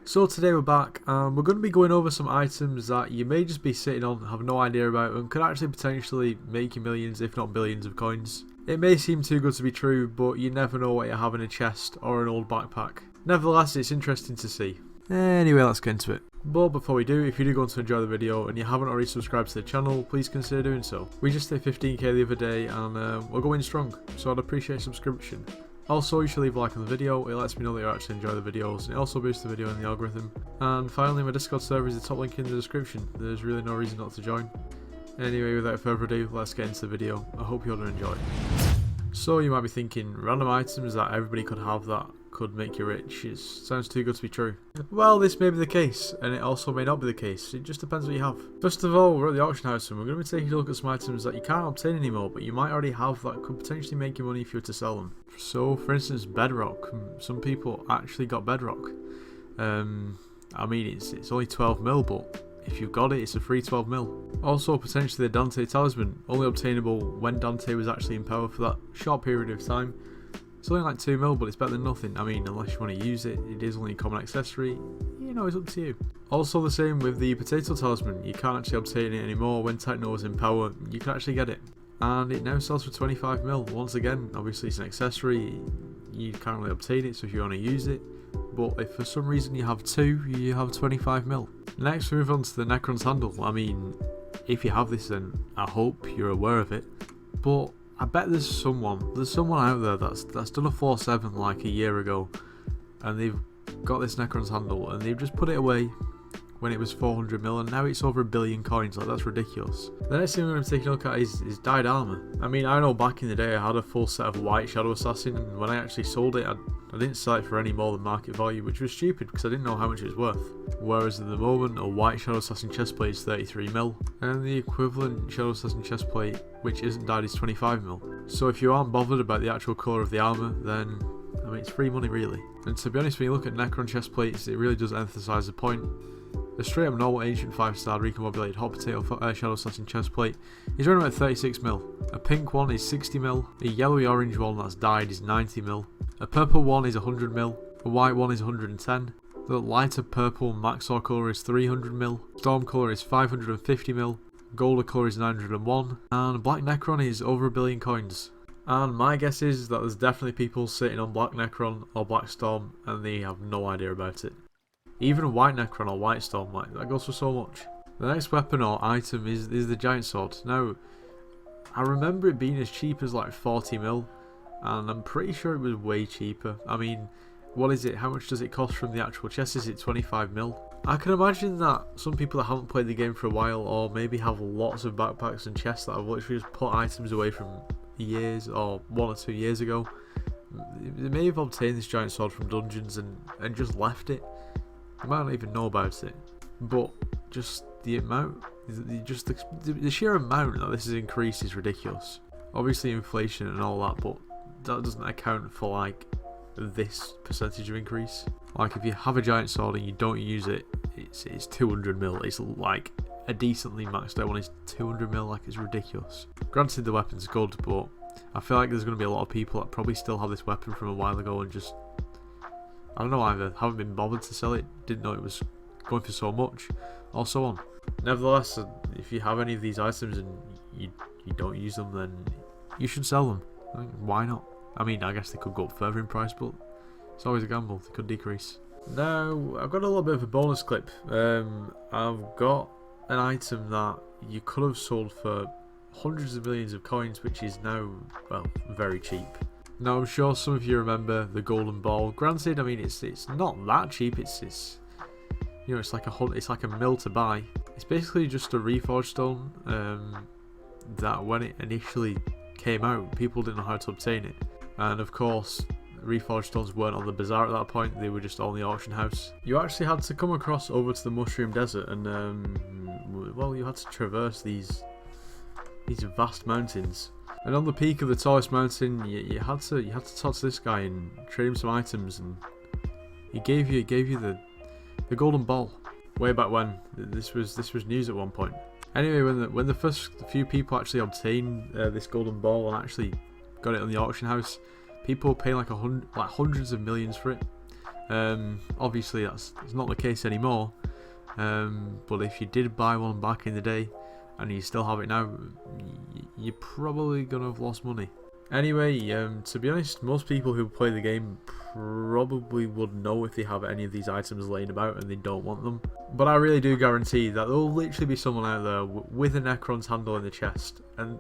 So today we're back and we're going to be going over some items that you may just be sitting on, have no idea about, and could actually potentially make you millions if not billions of coins. It may seem too good to be true, but you never know what you have in a chest or an old backpack. Nevertheless, it's interesting to see. Anyway, let's get into it. But before we do, if you do go on to enjoy the video and you haven't already subscribed to the channel, please consider doing so. We just hit 15k the other day and we're going strong, so I'd appreciate a subscription. Also, you should leave a like on the video, it lets me know that you actually enjoy the videos, and it also boosts the video in the algorithm. And finally, my Discord server is the top link in the description, there's really no reason not to join. Anyway, without further ado, let's get into the video, I hope you're going to enjoy. So you might be thinking, random items that everybody could have that could make you rich, it sounds too good to be true. Well, this may be the case, and it also may not be the case, it just depends what you have. First of all, we're at the auction house and we're going to be taking a look at some items that you can't obtain anymore, but you might already have that could potentially make you money if you were to sell them. So, for instance, bedrock. Some people actually got bedrock. I mean, it's only 12 mil, but if you've got it, it's a free 12 mil. Also, potentially the Dante talisman, only obtainable when Dante was actually in power for that short period of time. It's only like 2 mil, but it's better than nothing. I mean, unless you want to use it, it is only a common accessory. You know, it's up to you. Also the same with the potato talisman. You can't actually obtain it anymore. When Techno was in power, you can actually get it. And it now sells for 25 mil. Once again, obviously it's an accessory. You can't really obtain it, so if you want to use it. But if for some reason you have two, you have 25 mil. Next, we move on to the Necron's handle. I mean, if you have this, then I hope you're aware of it. But I bet there's someone out there that's done a 4-7 like a year ago, and they've got this Necron's handle and they've just put it away when it was 400 mil and now it's over 1 billion coins. Like, that's ridiculous. The next thing we're going to take a look at is dyed armor. I mean, I know back in the day I had a full set of white Shadow Assassin, and when I actually sold it, I didn't sell it for any more than market value, which was stupid because I didn't know how much it was worth. Whereas at the moment, a white Shadow Assassin chestplate is 33 mil, and the equivalent Shadow Assassin chestplate, which isn't dyed, is 25 mil. So if you aren't bothered about the actual colour of the armour, then I mean, it's free money really. And to be honest, when you look at Necron chestplates, it really does emphasise the point. A straight up normal ancient 5-star recombobulated hot potato Shadow Assassin chestplate is around about 36 mil. A pink one is 60 mil. A yellowy orange one that's dyed is 90 mil. A purple one is 100 mil. A white one is 110. The lighter purple Maxor colour is 300 mil. Storm colour is 550 mil. Golden colour is 901. And Black Necron is over 1 billion coins. And my guess is that there's definitely people sitting on Black Necron or Black Storm and they have no idea about it. Even White Necron or White Storm, like, that goes for so much. The next weapon or item is the giant sword. Now, I remember it being as cheap as like 40 mil, and I'm pretty sure it was way cheaper. I mean, what is it? How much does it cost from the actual chest? Is it 25 mil? I can imagine that some people that haven't played the game for a while, or maybe have lots of backpacks and chests that have literally just put items away from years or 1 or 2 years ago, they may have obtained this giant sword from dungeons and just left it. You might not even know about it, but just the amount, the sheer amount that this has increased is ridiculous. Obviously inflation and all that, but that doesn't account for like this percentage of increase. Like if you have a giant sword and you don't use it, it's 200 mil. It's like a decently maxed out one is 200 mil, like it's ridiculous. Granted the weapon's good, but I feel like there's going to be a lot of people that probably still have this weapon from a while ago and just, I don't know, either haven't been bothered to sell it, didn't know it was going for so much, or so on. Nevertheless, if you have any of these items and you don't use them, then you should sell them. I mean, why not? I mean, I guess they could go up further in price, but it's always a gamble, they could decrease. Now, I've got a little bit of a bonus clip. I've got an item that you could have sold for hundreds of millions of coins, which is now, well, very cheap. Now I'm sure some of you remember the golden ball. Granted, I mean it's not that cheap. It's you know, it's like a mil to buy. It's basically just a reforged stone that when it initially came out, people didn't know how to obtain it, and of course reforged stones weren't on the bazaar at that point. They were just on the auction house. You actually had to come across over to the Mushroom Desert, and well, you had to traverse these vast mountains. And on the peak of the tallest mountain, you had to talk to this guy and trade him some items, and he gave you the golden ball. Way back when, this was news at one point. Anyway, when the first few people actually obtained this golden ball and actually got it on the auction house, people were paying like hundreds of millions for it. Obviously that's not the case anymore, but if you did buy one back in the day and you still have it now, you're probably gonna have lost money. Anyway, to be honest, most people who play the game probably would know if they have any of these items laying about and they don't want them. But I really do guarantee that there will literally be someone out there with a Necron's handle in the chest and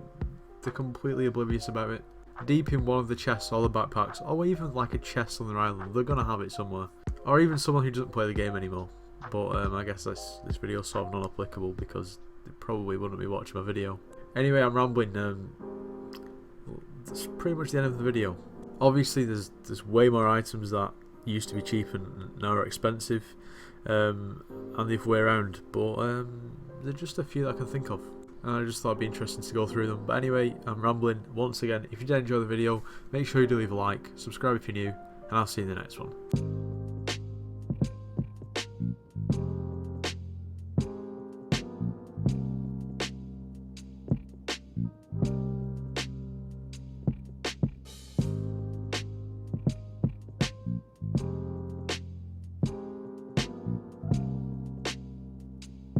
they're completely oblivious about it. Deep in one of the chests or the backpacks, or even like a chest on their island, they're gonna have it somewhere. Or even someone who doesn't play the game anymore. But I guess this video is sort of non-applicable because they probably wouldn't be watching my video. Anyway, I'm rambling. That's pretty much the end of the video. Obviously there's way more items that used to be cheap and now are expensive, and the other way around, but there are just a few that I can think of, and I just thought it'd be interesting to go through them. But anyway, I'm rambling. Once again, if you did enjoy the video, make sure you do leave a like, subscribe if you're new, and I'll see you in the next one.